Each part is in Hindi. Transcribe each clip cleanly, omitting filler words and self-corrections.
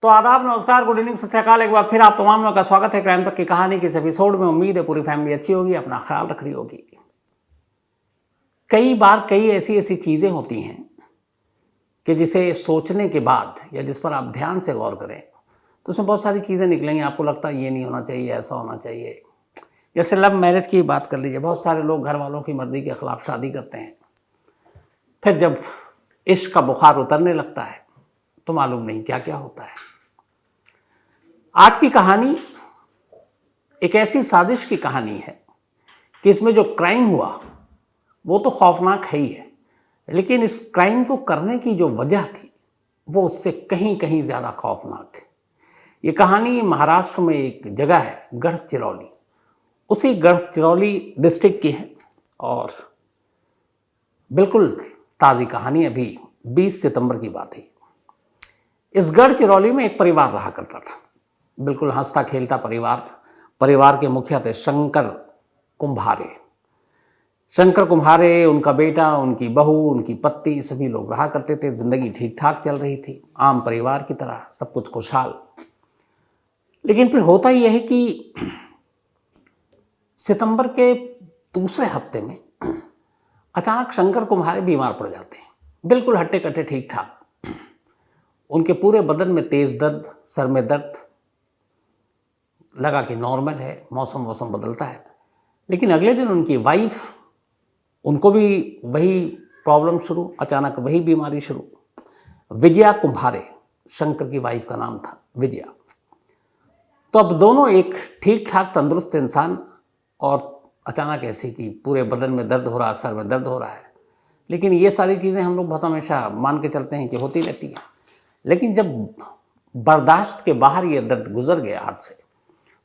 तो आदाब, नमस्कार, गुड इवनिंग, सत श्री अकाल। एक बार फिर आप तमाम लोगों का स्वागत है क्राइम तक की कहानी के इस एपिसोड में। उम्मीद है पूरी फैमिली अच्छी होगी, अपना ख्याल रख रही होगी। कई बार कई ऐसी ऐसी चीज़ें होती हैं कि जिसे सोचने के बाद या जिस पर आप ध्यान से गौर करें तो उसमें बहुत सारी चीज़ें निकलेंगी। आपको लगता है ये नहीं होना चाहिए, ऐसा होना चाहिए। जैसे लव मैरिज की बात कर लीजिए। बहुत सारे लोग घर वालों की मर्जी के खिलाफ शादी करते हैं, फिर जब इश्क का बुखार उतरने लगता है तो मालूम नहीं क्या क्या होता है। आज की कहानी एक ऐसी साजिश की कहानी है कि इसमें जो क्राइम हुआ वो तो खौफनाक है ही है, लेकिन इस क्राइम को करने की जो वजह थी वो उससे कहीं कहीं ज़्यादा खौफनाक है। ये कहानी महाराष्ट्र में एक जगह है गढ़चिरौली, उसी गढ़चिरौली डिस्ट्रिक्ट की है और बिल्कुल ताज़ी कहानी, अभी 20 सितंबर की बात है। इस गढ़चिरौली में एक परिवार रहा करता था, बिल्कुल हंसता खेलता परिवार। परिवार के मुखिया थे शंकर कुम्हारे। शंकर कुम्हारे, उनका बेटा, उनकी बहू, उनकी पत्नी, सभी लोग रहा करते थे। जिंदगी ठीक ठाक चल रही थी, आम परिवार की तरह, सब कुछ खुशहाल। लेकिन फिर होता यह है कि सितंबर के दूसरे हफ्ते में अचानक शंकर कुम्हारे बीमार पड़ जाते हैं, बिल्कुल हट्टे कट्टे ठीक ठाक। उनके पूरे बदन में तेज दर्द, सर में दर्द, लगा कि नॉर्मल है, मौसम बदलता है। लेकिन अगले दिन उनकी वाइफ, उनको भी वही प्रॉब्लम शुरू, अचानक वही बीमारी शुरू। विजया कुम्हारे, शंकर की वाइफ का नाम था विजया। तो अब दोनों एक ठीक ठाक तंदुरुस्त इंसान और अचानक ऐसे कि पूरे बदन में दर्द हो रहा, सर में दर्द हो रहा है। लेकिन ये सारी चीज़ें हम लोग बहुत हमेशा मान के चलते हैं कि होती रहती हैं। लेकिन जब बर्दाश्त के बाहर ये दर्द गुजर गया हाथ से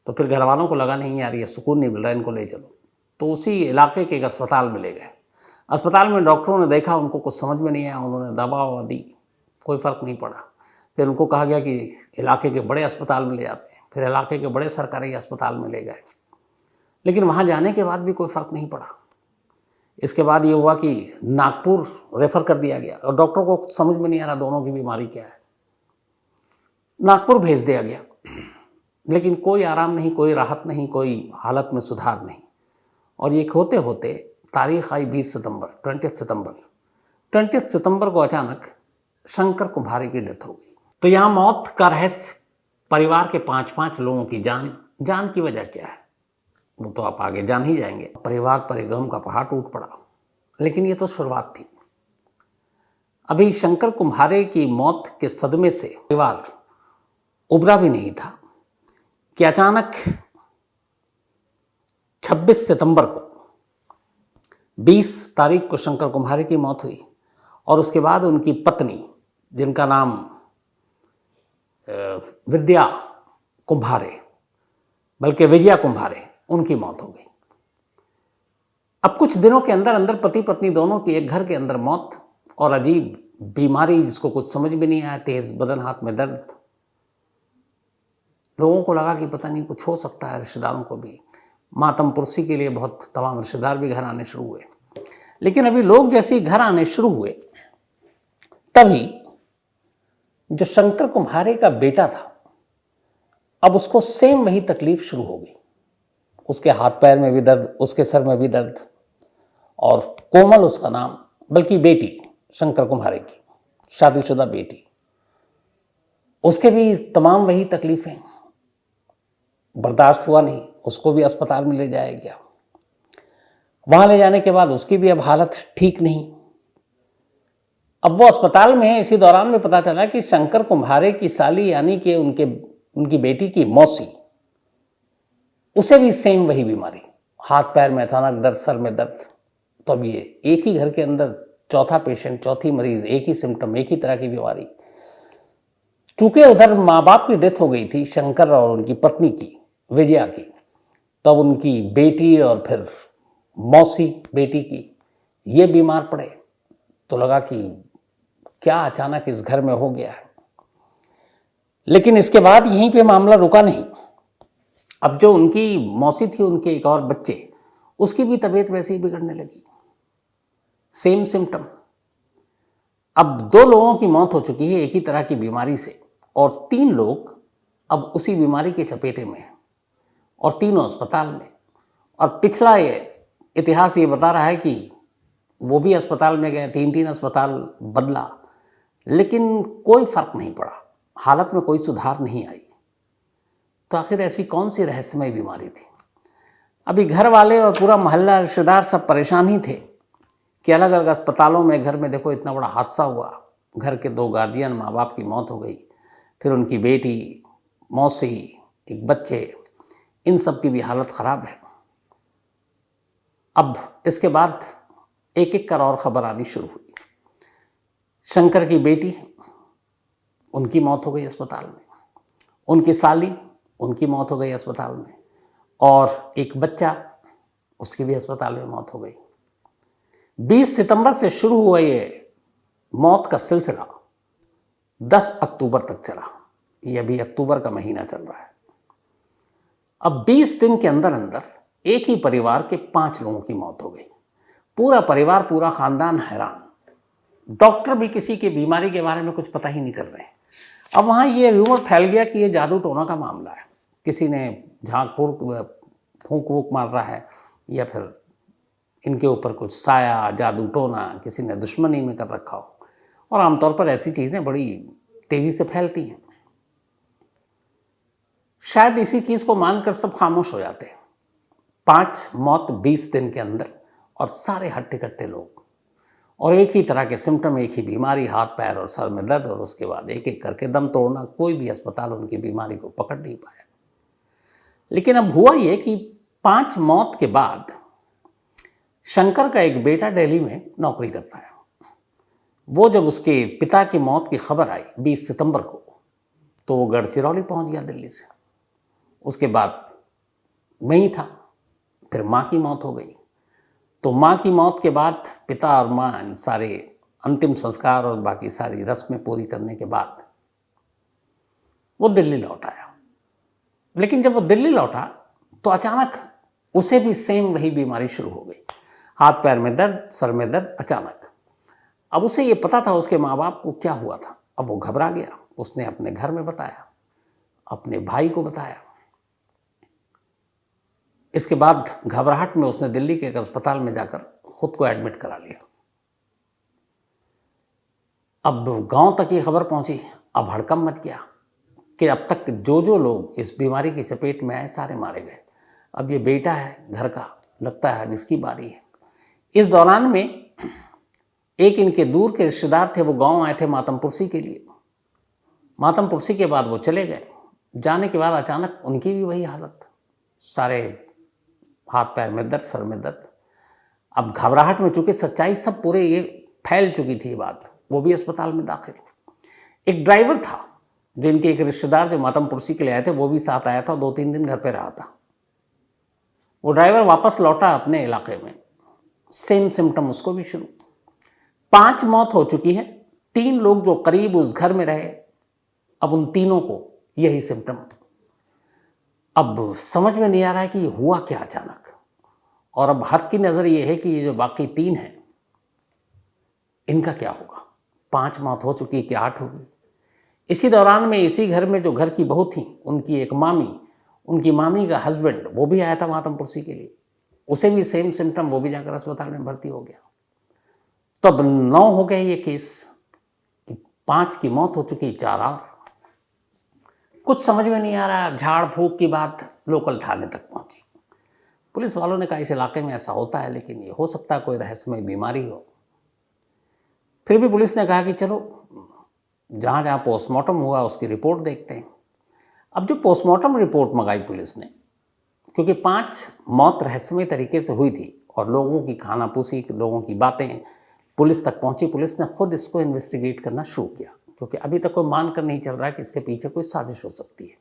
तो फिर घर वालों को लगा नहीं यार ये सुकून नहीं मिल रहा, इनको ले चलो। तो उसी इलाके के एक अस्पताल में ले गए। अस्पताल में डॉक्टरों ने देखा, उनको कुछ समझ में नहीं आया, उन्होंने दवा ववा दी, कोई फ़र्क नहीं पड़ा। फिर उनको कहा गया कि इलाके के बड़े अस्पताल में ले जाते हैं। फिर इलाके के बड़े सरकारी अस्पताल में ले गए, लेकिन वहाँ जाने के बाद भी कोई फ़र्क नहीं पड़ा। इसके बाद ये हुआ कि नागपुर रेफ़र कर दिया गया और डॉक्टर को समझ में नहीं आ रहा दोनों की बीमारी क्या है। नागपुर भेज दिया गया, लेकिन कोई आराम नहीं, कोई राहत नहीं, कोई हालत में सुधार नहीं। और ये होते होते तारीख आई 20 सितंबर, 20 सितंबर को अचानक शंकर कुम्हारे की डेथ हो गई। तो यहाँ मौत का रहस्य, परिवार के 5-5 लोगों की जान की वजह क्या है वो तो आप आगे जान ही जाएंगे। परिवार पर एक गम का पहाड़ टूट पड़ा। लेकिन ये तो शुरुआत थी। अभी शंकर कुम्हारे की मौत के सदमे से परिवार उबरा भी नहीं था कि अचानक 26 सितंबर को, 20 तारीख को शंकर कुम्हारे की मौत हुई और उसके बाद उनकी पत्नी, जिनका नाम विद्या कुम्हारे, बल्कि विजया कुम्हारे, उनकी मौत हो गई। अब कुछ दिनों के अंदर अंदर पति पत्नी दोनों की एक घर के अंदर मौत और अजीब बीमारी जिसको कुछ समझ में नहीं आया, तेज बदन, हाथ में दर्द। लोगों को लगा कि पता नहीं कुछ हो सकता है। रिश्तेदारों को भी मातम पुरसी के लिए बहुत तमाम रिश्तेदार भी घर आने शुरू हुए। लेकिन अभी लोग जैसे ही घर आने शुरू हुए तभी जो शंकर कुम्हारे का बेटा था, अब उसको सेम वही तकलीफ शुरू हो गई। उसके हाथ पैर में भी दर्द, उसके सर में भी दर्द, और कोमल उसका नाम, बल्कि बेटी शंकर कुम्हारे की शादीशुदा बेटी, उसके भी तमाम वही तकलीफें। बर्दाश्त हुआ नहीं, उसको भी अस्पताल में ले जाया गया। वहाँ ले जाने के बाद उसकी भी अब हालत ठीक नहीं। अब वो अस्पताल में है, इसी दौरान में पता चला कि शंकर कुम्हारे की साली, यानी कि उनकी बेटी की मौसी, उसे भी सेम वही बीमारी, हाथ पैर में अचानक दर्द, सर में दर्द। तो अब ये एक ही घर के अंदर चौथा पेशेंट, चौथी मरीज, एक ही सिम्टम, एक ही तरह की बीमारी। चूंकि उधर माँ बाप की डेथ हो गई थी, शंकर और उनकी पत्नी की, विजया की, तब उनकी बेटी और फिर मौसी बेटी की ये बीमार पड़े। तो लगा कि क्या अचानक इस घर में हो गया है। लेकिन इसके बाद यहीं पे मामला रुका नहीं। अब जो उनकी मौसी थी, उनके एक और बच्चे, उसकी भी तबीयत वैसे ही बिगड़ने लगी, सेम सिम्टम। अब 2 लोगों की मौत हो चुकी है एक ही तरह की बीमारी से, और 3 लोग अब उसी बीमारी के चपेटे में हैं और तीनों अस्पताल में। और पिछला ये इतिहास ये बता रहा है कि वो भी अस्पताल में गए, 3-3 अस्पताल बदला, लेकिन कोई फर्क नहीं पड़ा, हालत में कोई सुधार नहीं आई। तो आखिर ऐसी कौन सी रहस्यमय बीमारी थी? अभी घर वाले और पूरा मोहल्ला, रिश्तेदार सब परेशान ही थे कि अलग अलग अस्पतालों में, घर में देखो इतना बड़ा हादसा हुआ, घर के 2 गार्जियन, माँ बाप की मौत हो गई, फिर उनकी बेटी, मौसी, एक बच्चे, इन सब की भी हालत ख़राब है। अब इसके बाद एक एक कर और ख़बर आनी शुरू हुई। शंकर की बेटी, उनकी मौत हो गई अस्पताल में, उनकी साली, उनकी मौत हो गई अस्पताल में, और एक बच्चा, उसकी भी अस्पताल में मौत हो गई। 20 सितंबर से शुरू हुआ ये मौत का सिलसिला 10 अक्टूबर तक चला। ये अभी अक्टूबर का महीना चल रहा है। अब 20 दिन के अंदर अंदर एक ही परिवार के 5 लोगों की मौत हो गई। पूरा परिवार, पूरा खानदान हैरान। डॉक्टर भी किसी की बीमारी के बारे में कुछ पता ही नहीं कर रहे हैं। अब वहाँ ये र्यूमर फैल गया कि ये जादू टोना का मामला है, किसी ने झाँक फूंक वूक मार रहा है, या फिर इनके ऊपर कुछ साया, जादू टोना, किसी ने दुश्मनी में कर रखा हो। और आमतौर पर ऐसी चीज़ें बड़ी तेज़ी से फैलती हैं। शायद इसी चीज़ को मानकर सब खामोश हो जाते हैं। 5 मौत 20 दिन के अंदर, और सारे हट्टे कट्टे लोग, और एक ही तरह के सिम्टम, एक ही बीमारी, हाथ पैर और सर में दर्द, और उसके बाद एक एक करके दम तोड़ना। कोई भी अस्पताल उनकी बीमारी को पकड़ नहीं पाया। लेकिन अब हुआ ये कि 5 मौत के बाद शंकर का एक बेटा दिल्ली में नौकरी करता है। वो जब उसके पिता की मौत की खबर आई 20 सितंबर को, तो वो गढ़चिरौली पहुंच गया दिल्ली से। उसके बाद वहीं था। फिर माँ की मौत हो गई। तो माँ की मौत के बाद पिता और माँ सारे अंतिम संस्कार और बाकी सारी रस्में पूरी करने के बाद वो दिल्ली लौट आया। लेकिन जब वो दिल्ली लौटा तो अचानक उसे भी सेम वही बीमारी शुरू हो गई। हाथ पैर में दर्द, सर में दर्द, अचानक। अब उसे ये पता था उसके माँ बाप को क्या हुआ था। अब वो घबरा गया। उसने अपने घर में बताया, अपने भाई को बताया। इसके बाद घबराहट में उसने दिल्ली के एक अस्पताल में जाकर खुद को एडमिट करा लिया। अब गांव तक ये खबर पहुंची। अब हड़कंप मच गया कि अब तक जो जो लोग इस बीमारी की चपेट में आए, सारे मारे गए। अब ये बेटा है घर का, लगता है अब इसकी बारी है। इस दौरान में एक इनके दूर के रिश्तेदार थे, वो गांव आए थे मातमपुरसी के लिए। मातमपुरसी के बाद वो चले गए। जाने के बाद अचानक उनकी भी वही हालत, सारे हाथ पैर में दर्द, सर में दर्द। अब घबराहट में, चूंकि सच्चाई सब पूरे ये फैल चुकी थी बात, वो भी अस्पताल में दाखिल। एक ड्राइवर था जो इनके एक रिश्तेदार जो मातमपुरसी के लिए आए थे, वो भी साथ आया था। 2-3 दिन घर पे रहा था। वो ड्राइवर वापस लौटा अपने इलाके में, सेम सिम्टम उसको भी शुरू। 5 मौत हो चुकी है। 3 लोग जो करीब उस घर में रहे, अब उन तीनों को यही सिम्टम। अब समझ में नहीं आ रहा है कि ये हुआ क्या अचानक। और अब हर की नज़र ये है कि ये जो बाकी 3 हैं, इनका क्या होगा। 5 मौत हो चुकी, क्या 8 होगी। इसी दौरान में इसी घर में जो घर की बहू थी, उनकी एक मामी, उनकी मामी का हस्बैंड, वो भी आया था मातमपुरसी के लिए। उसे भी सेम सिम्टम, वो भी जाकर अस्पताल में भर्ती हो गया। तो अब 9 हो गए ये केस कि 5 की मौत हो चुकी, 4 और। कुछ समझ में नहीं आ रहा। झाड़ फूक की बात लोकल थाने तक पहुंची। पुलिस वालों ने कहा इस इलाके में ऐसा होता है, लेकिन ये हो सकता है कोई रहस्यमय बीमारी हो। फिर भी पुलिस ने कहा कि चलो जहाँ जहाँ पोस्टमार्टम हुआ उसकी रिपोर्ट देखते हैं। अब जो पोस्टमार्टम रिपोर्ट मंगाई पुलिस ने, क्योंकि 5 मौत रहस्यमय तरीके से हुई थी और लोगों की खानापूसी, लोगों की बातें पुलिस तक पहुंची। पुलिस ने खुद इसको इन्वेस्टिगेट करना शुरू किया, क्योंकि अभी तक कोई मान कर नहीं चल रहा है कि इसके पीछे कोई साजिश हो सकती है।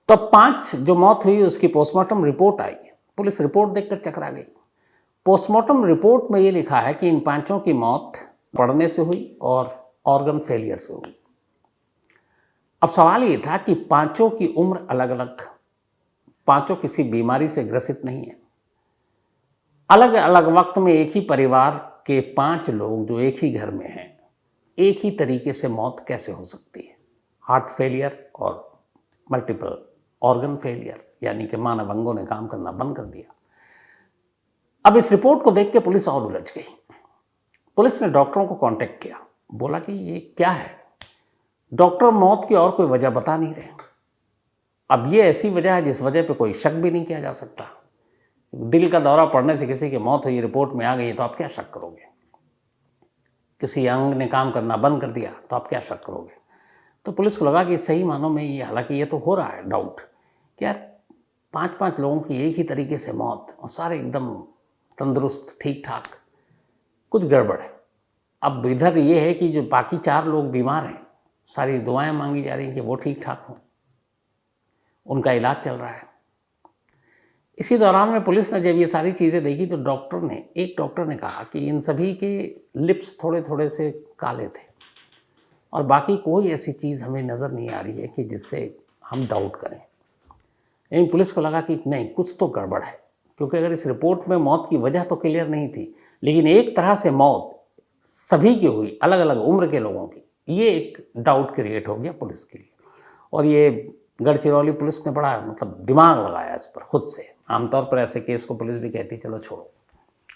तो 5 जो मौत हुई उसकी पोस्टमार्टम रिपोर्ट आई। पुलिस रिपोर्ट देखकर चकरा गई। पोस्टमार्टम रिपोर्ट में ये लिखा है कि इन 5 की मौत पड़ने से हुई और ऑर्गन फेलियर से हुई। अब सवाल ये था कि 5 की उम्र अलग अलग, 5 किसी बीमारी से ग्रसित नहीं है। अलग अलग वक्त में एक ही परिवार के 5 लोग जो एक ही घर में हैं, एक ही तरीके से मौत कैसे हो सकती है। हार्ट फेलियर और मल्टीपल ऑर्गन फेलियर, यानी कि मानव अंगों ने काम करना बंद कर दिया। अब इस रिपोर्ट को देख के पुलिस और उलझ गई। पुलिस ने डॉक्टरों को कांटेक्ट किया, बोला कि ये क्या है। डॉक्टर मौत की और कोई वजह बता नहीं रहे। अब ये ऐसी वजह है जिस वजह पे कोई शक भी नहीं किया जा सकता। दिल का दौरा पड़ने से किसी की मौत हुई, रिपोर्ट में आ गई, तो आप क्या शक करोगे। किसी अंग ने काम करना बंद कर दिया तो आप क्या शक करोगे। तो पुलिस को लगा कि सही मानों में ये, हालांकि ये तो हो रहा है डाउट कि यार 5-5 लोगों की एक ही तरीके से मौत और सारे एकदम तंदुरुस्त ठीक ठाक, कुछ गड़बड़ है। अब इधर ये है कि जो बाकी 4 लोग बीमार हैं, सारी दुआएं मांगी जा रही हैं कि वो ठीक ठाक हों, उनका इलाज चल रहा है। इसी दौरान में पुलिस ने जब ये सारी चीज़ें देखी तो एक डॉक्टर ने कहा कि इन सभी के लिप्स थोड़े थोड़े से काले थे और बाकी कोई ऐसी चीज़ हमें नज़र नहीं आ रही है कि जिससे हम डाउट करें। लेकिन पुलिस को लगा कि नहीं, कुछ तो गड़बड़ है, क्योंकि अगर इस रिपोर्ट में मौत की वजह तो क्लियर नहीं थी, लेकिन एक तरह से मौत सभी की हुई, अलग अलग उम्र के लोगों की, ये एक डाउट क्रिएट हो गया पुलिस के लिए। और ये गढ़चिरौली पुलिस ने बड़ा दिमाग लगाया इस पर खुद से। आमतौर पर ऐसे केस को पुलिस भी कहती चलो छोड़ो,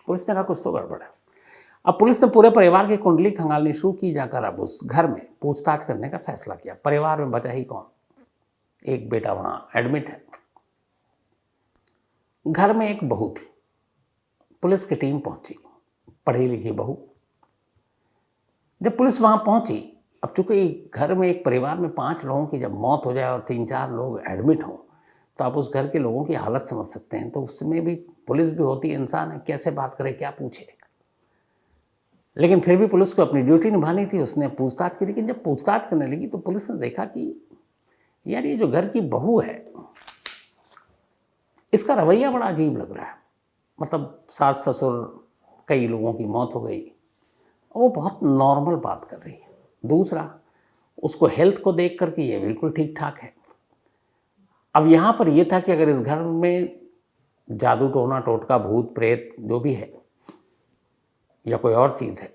पुलिस ने कहा कुछ तो गड़बड़ है। अब पुलिस ने पूरे परिवार की कुंडली खंगालनी शुरू की जाकर अब उस घर में पूछताछ करने का फैसला किया। परिवार में बचा ही कौन, एक बेटा वहां एडमिट है। घर में एक बहू थी। पुलिस की टीम पहुंची, पढ़ी लिखी बहू। जब पुलिस वहां पहुंची, अब चूंकि घर में एक परिवार में 5 लोगों की जब मौत हो जाए और 3-4 लोग एडमिट हों, तो आप उस घर के लोगों की हालत समझ सकते हैं। तो उसमें भी पुलिस भी होती है, इंसान है, कैसे बात करे, क्या पूछे। लेकिन फिर भी पुलिस को अपनी ड्यूटी निभानी थी, उसने पूछताछ की। लेकिन जब पूछताछ करने लगी तो पुलिस ने देखा कि यार ये जो घर की बहू है, इसका रवैया बड़ा अजीब लग रहा है। मतलब सास ससुर, कई लोगों की मौत हो गई, वो बहुत नॉर्मल बात कर रही है। दूसरा, उसको हेल्थ को देख करके ये बिल्कुल ठीक ठाक है। अब यहाँ पर यह था कि अगर इस घर में जादू टोना टोटका भूत प्रेत जो भी है या कोई और चीज़ है,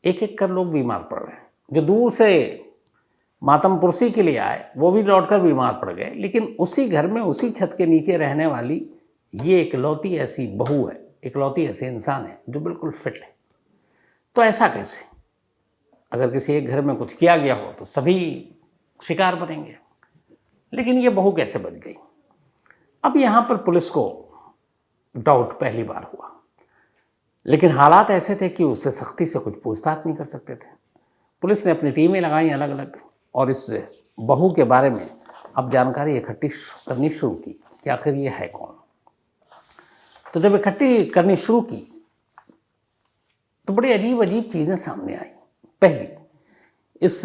एक एक कर लोग बीमार पड़ रहे हैं। जो दूर से मातम पुरसी के लिए आए वो भी लौटकर बीमार पड़ गए, लेकिन उसी घर में उसी छत के नीचे रहने वाली ये इकलौती ऐसी बहू है, इकलौती ऐसे इंसान है जो बिल्कुल फिट है। तो ऐसा कैसे? अगर किसी एक घर में कुछ किया गया हो तो सभी शिकार बनेंगे, लेकिन ये बहू कैसे बच गई? अब यहाँ पर पुलिस को डाउट पहली बार हुआ, लेकिन हालात ऐसे थे कि उससे सख्ती से कुछ पूछताछ नहीं कर सकते थे। पुलिस ने अपनी टीमें लगाई अलग अलग और इस बहू के बारे में अब जानकारी इकट्ठी करनी शुरू की कि आखिर ये है कौन। तो जब इकट्ठी करनी शुरू की तो बड़ी अजीब अजीब चीज़ें सामने आई। पहली, इस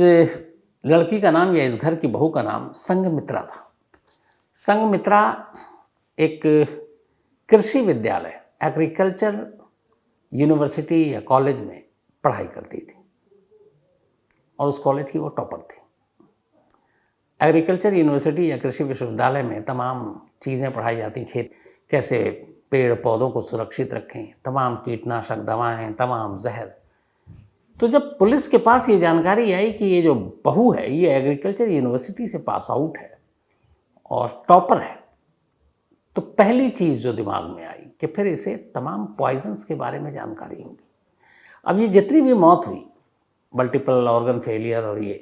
लड़की का नाम या इस घर की बहू का नाम संघमित्रा था। संघमित्रा एक कृषि विद्यालय, एग्रीकल्चर यूनिवर्सिटी या कॉलेज में पढ़ाई करती थी और उस कॉलेज की वो टॉपर थी। एग्रीकल्चर यूनिवर्सिटी या कृषि विश्वविद्यालय में तमाम चीज़ें पढ़ाई जाती, खेत कैसे पेड़ पौधों को सुरक्षित रखें, तमाम कीटनाशक दवाएं, तमाम जहर। तो जब पुलिस के पास ये जानकारी आई कि ये जो बहू है ये एग्रीकल्चर यूनिवर्सिटी से पास आउट है और टॉपर है, तो पहली चीज़ जो दिमाग में आई कि फिर इसे तमाम पॉइजन्स के बारे में जानकारी होगी। अब ये जितनी भी मौत हुई, मल्टीपल ऑर्गन फेलियर और ये,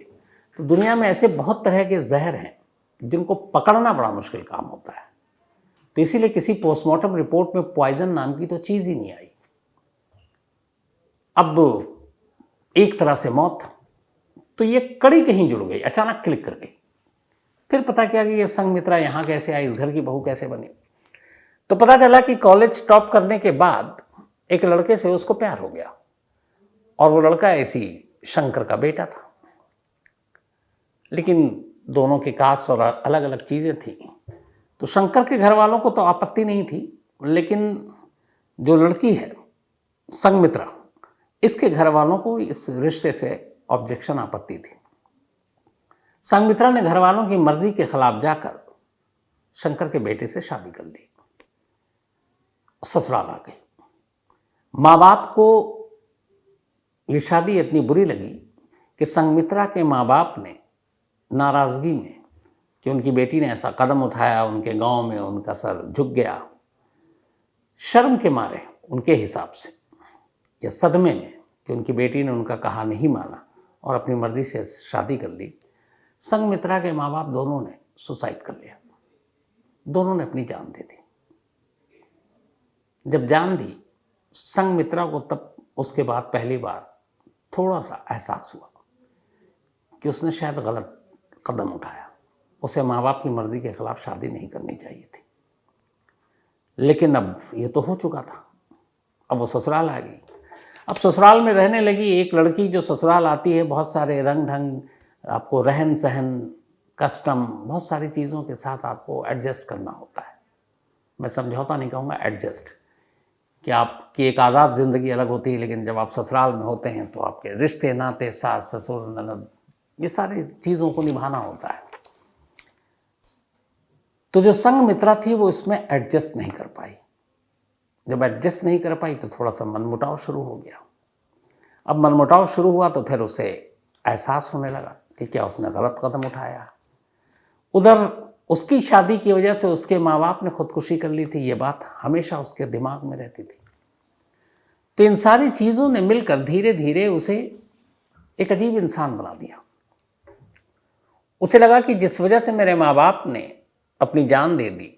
तो दुनिया में ऐसे बहुत तरह के जहर हैं जिनको पकड़ना बड़ा मुश्किल काम होता है। तो इसीलिए किसी पोस्टमार्टम रिपोर्ट में पॉइजन नाम की तो चीज़ ही नहीं आई। अब एक तरह से मौत, तो ये कड़ी कहीं जुड़ गई, अचानक क्लिक कर गई। फिर पता किया कि ये संघमित्रा यहाँ कैसे आई, इस घर की बहू कैसे बनी। तो पता चला कि कॉलेज टॉप करने के बाद एक लड़के से उसको प्यार हो गया और वो लड़का ऐसी शंकर का बेटा था। लेकिन दोनों की कास्ट और अलग अलग चीज़ें थी, तो शंकर के घर वालों को तो आपत्ति नहीं थी, लेकिन जो लड़की है संघमित्रा, इसके घर वालों को इस रिश्ते से ऑब्जेक्शन, आपत्ति थी। संघमित्रा ने घर वालों की मर्जी के खिलाफ जाकर शंकर के बेटे से शादी कर ली, ससुराल आ गई। माँ बाप को ये शादी इतनी बुरी लगी कि संघमित्रा के माँ बाप ने नाराज़गी में कि उनकी बेटी ने ऐसा कदम उठाया, उनके गांव में उनका सर झुक गया, शर्म के मारे उनके हिसाब से, या सदमे में कि उनकी बेटी ने उनका कहा नहीं माना और अपनी मर्जी से शादी कर ली, संघमित्रा के माँ बाप दोनों ने सुसाइड कर लिया। दोनों ने अपनी जान दे दी। जब जान दी संघमित्रा को, तब उसके बाद पहली बार थोड़ा सा एहसास हुआ कि उसने शायद गलत कदम उठाया। उसे माँ बाप की मर्जी के खिलाफ शादी नहीं करनी चाहिए थी। लेकिन अब ये तो हो चुका था, अब वो ससुराल आ गई। अब ससुराल में रहने लगी। एक लड़की जो ससुराल आती है, बहुत सारे रंग ढंग, आपको रहन सहन, कस्टम, बहुत सारी चीज़ों के साथ आपको एडजस्ट करना होता है। मैं समझौता नहीं कहूँगा, एडजस्ट, कि आपकी एक आज़ाद ज़िंदगी अलग होती है, लेकिन जब आप ससुराल में होते हैं तो आपके रिश्ते नाते, सास ससुर ननद, ये सारी चीज़ों को निभाना होता है। तो जो संघमित्रा थी वो इसमें एडजस्ट नहीं कर पाई। जब एडजस्ट नहीं कर पाई तो थोड़ा सा मनमुटाव शुरू हो गया। अब मनमुटाव शुरू हुआ तो फिर उसे एहसास होने लगा कि क्या उसने गलत कदम उठाया। उधर उसकी शादी की वजह से उसके माँ बाप ने खुदकुशी कर ली थी, ये बात हमेशा उसके दिमाग में रहती थी। तो इन सारी चीज़ों ने मिलकर धीरे धीरे उसे एक अजीब इंसान बना दिया। उसे लगा कि जिस वजह से मेरे माँ बाप ने अपनी जान दे दी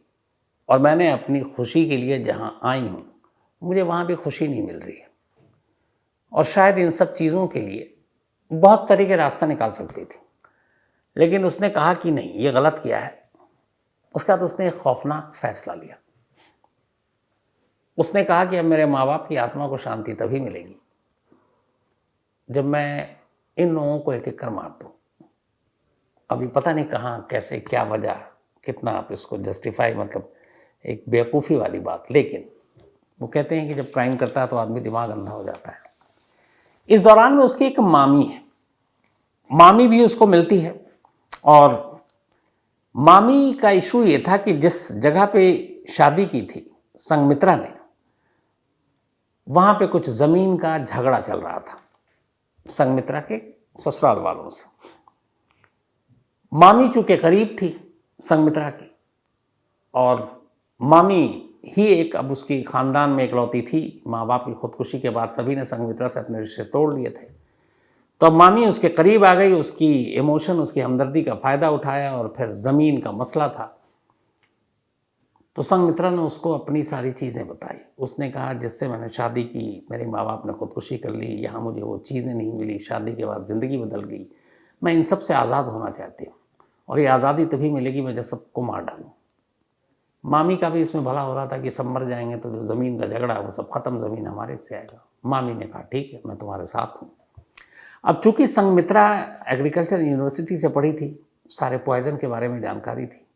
और मैंने अपनी खुशी के लिए जहाँ आई हूँ, मुझे वहाँ भी खुशी नहीं मिल रही है, और शायद इन सब चीज़ों के लिए बहुत तरह के रास्ता निकाल सकती थी। लेकिन उसने कहा कि नहीं, ये गलत किया है। उसके बाद उसने एक खौफनाक फैसला लिया। उसने कहा कि अब मेरे माँ बाप की आत्मा को शांति तभी मिलेगी जब मैं इन लोगों को एक एक कर मार दूँ। अभी पता नहीं कहाँ, कैसे, क्या वजह, कितना आप इसको जस्टिफाई, मतलब एक बेवकूफ़ी वाली बात, लेकिन वो कहते हैं कि जब क्राइम करता है तो आदमी दिमाग अंधा हो जाता है। इस दौरान में उसकी एक मामी है, मामी भी उसको मिलती है, और मामी का इशू ये था कि जिस जगह पे शादी की थी संघमित्रा ने, वहाँ पे कुछ ज़मीन का झगड़ा चल रहा था संघमित्रा के ससुराल वालों से। मामी चूँकि करीब थी संघमित्रा की, और मामी ही एक, अब उसकी ख़ानदान में इकलौती थी। माँ बाप की खुदकुशी के बाद सभी ने संघमित्रा से अपने रिश्ते तोड़ लिए थे। तो अब मामी उसके करीब आ गई, उसकी इमोशन, उसकी हमदर्दी का फ़ायदा उठाया, और फिर ज़मीन का मसला था तो संघमित्रा ने उसको अपनी सारी चीज़ें बताई। उसने कहा जिससे मैंने शादी की, मेरे माँ बाप ने खुदकुशी कर ली, यहाँ मुझे वो चीज़ें नहीं मिली, शादी के बाद ज़िंदगी बदल गई, मैं इन सब से आज़ाद होना चाहती हूँ, और ये आज़ादी तभी मिलेगी मैं जब सबको मार डालूँ। मामी का भी इसमें भला हो रहा था कि सब मर जाएंगे तो जो ज़मीन का झगड़ा है वो सब ख़त्म, ज़मीन हमारे से आएगा। मामी ने कहा ठीक है, मैं तुम्हारे साथ हूँ। अब चूँकि संघमित्रा एग्रीकल्चर यूनिवर्सिटी से पढ़ी थी, सारे पॉइज़न के बारे में जानकारी थी,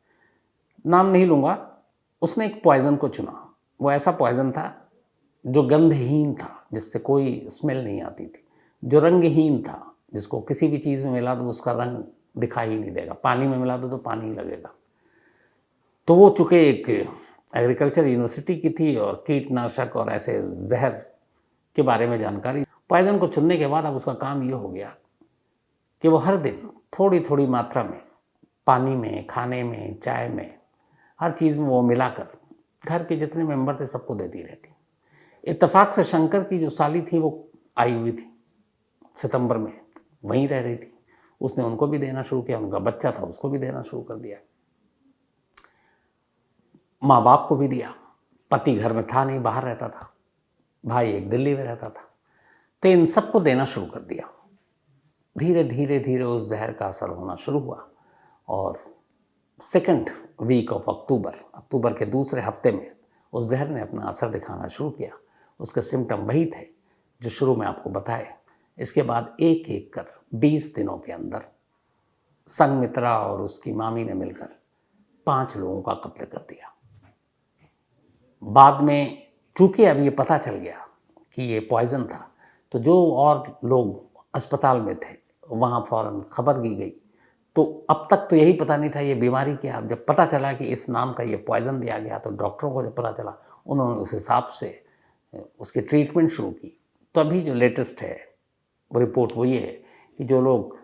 नाम नहीं लूँगा, उसने एक पॉइज़न को चुना। वो ऐसा पॉइज़न था जो गंधहीन था, जिससे कोई स्मेल नहीं आती थी, जो रंगहीन था, जिसको किसी भी चीज़ में मिला दो उसका रंग दिखाई ही नहीं देगा, पानी में मिला दो तो पानी ही लगेगा। तो वो चूँकि एक एग्रीकल्चर यूनिवर्सिटी की थी और कीटनाशक और ऐसे जहर के बारे में जानकारी, पॉइज़न को चुनने के बाद अब उसका काम ये हो गया कि वो हर दिन थोड़ी थोड़ी मात्रा में पानी में, खाने में, चाय में, हर चीज़ में वो मिलाकर घर के जितने मेंबर थे सबको देती रहती। इत्तेफाक से शंकर की जो साली थी वो आई हुई थी सितंबर में, वहीं रह रही थी, उसने उनको भी देना शुरू किया, उनका बच्चा था उसको भी देना शुरू कर दिया, माँ बाप को भी दिया। पति घर में था नहीं, बाहर रहता था, भाई एक दिल्ली में रहता था, तो इन सबको देना शुरू कर दिया। धीरे धीरे धीरे उस जहर का असर होना शुरू हुआ, और सेकंड वीक ऑफ अक्टूबर के दूसरे हफ्ते में उस जहर ने अपना असर दिखाना शुरू किया। उसके सिम्टम वही थे जो शुरू में आपको बताए। इसके बाद एक एक कर 20 दिनों के अंदर संघमित्रा और उसकी मामी ने मिलकर 5 लोगों का कत्ल कर दिया। बाद में चूँकि अब ये पता चल गया कि ये पॉइज़न था, तो जो और लोग अस्पताल में थे वहाँ फ़ौरन खबर की गई। तो अब तक तो यही पता नहीं था ये बीमारी क्या। अब जब पता चला कि इस नाम का ये पॉइज़न दिया गया, तो डॉक्टरों को जब पता चला, उन्होंने उस हिसाब से उसकी ट्रीटमेंट शुरू की। तो अभी जो लेटेस्ट है वो रिपोर्ट वो ये है कि जो लोग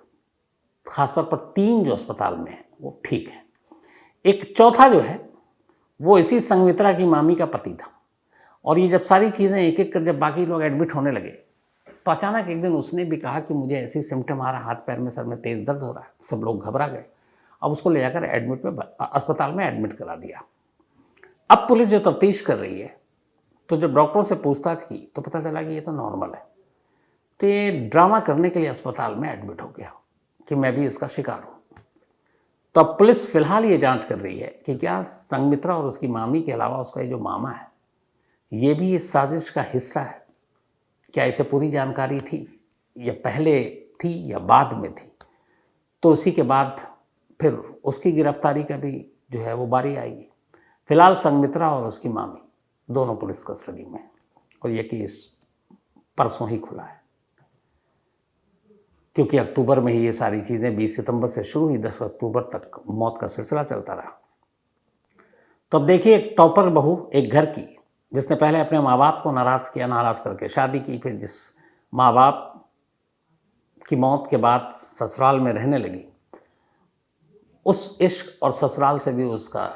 खासतौर पर 3 जो अस्पताल में हैं वो ठीक है। एक चौथा जो है वो इसी संघमित्रा की मामी का पति था। और ये जब सारी चीज़ें एक एक कर जब बाकी लोग एडमिट होने लगे तो अचानक एक दिन उसने भी कहा कि मुझे ऐसी सिम्टम आ रहा है, हाथ पैर में, सर में तेज़ दर्द हो रहा है। सब लोग घबरा गए। अब उसको ले जाकर अस्पताल में एडमिट करा दिया। अब पुलिस जो तफ्तीश कर रही है, तो जब डॉक्टरों से पूछताछ की तो पता चला कि ये तो नॉर्मल है। तो ये ड्रामा करने के लिए अस्पताल में एडमिट हो गया कि मैं भी इसका शिकार हूँ। तो अब पुलिस फिलहाल ये जांच कर रही है कि क्या संघमित्रा और उसकी मामी के अलावा उसका ये जो मामा है ये भी इस साजिश का हिस्सा है। क्या इसे पूरी जानकारी थी, या पहले थी या बाद में थी। तो उसी के बाद फिर उसकी गिरफ्तारी का भी जो है वो बारी आएगी। फिलहाल संघमित्रा और उसकी मामी दोनों पुलिस कस्टडी में हैं और ये केस परसों ही खुला है, क्योंकि अक्टूबर में ही ये सारी चीज़ें 20 सितंबर से शुरू हुई, 10 अक्टूबर तक मौत का सिलसिला चलता रहा। तो अब देखिए, एक टॉपर बहू एक घर की, जिसने पहले अपने माँ बाप को नाराज़ किया, नाराज़ करके शादी की, फिर जिस माँ बाप की मौत के बाद ससुराल में रहने लगी, उस इश्क और ससुराल से भी उसका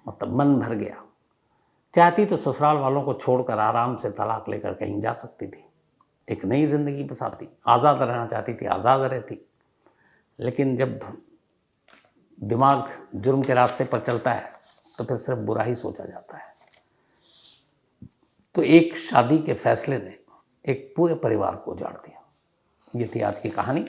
मतलब मन भर गया। चाहती तो ससुराल वालों को छोड़कर आराम से तलाक लेकर कहीं जा सकती थी, एक नई ज़िंदगी बसाती, आज़ाद रहना चाहती थी, आज़ाद रहती। लेकिन जब दिमाग जुर्म के रास्ते पर चलता है तो फिर सिर्फ बुरा ही सोचा जाता है। तो एक शादी के फैसले ने एक पूरे परिवार को उजाड़ दिया। ये थी आज की कहानी।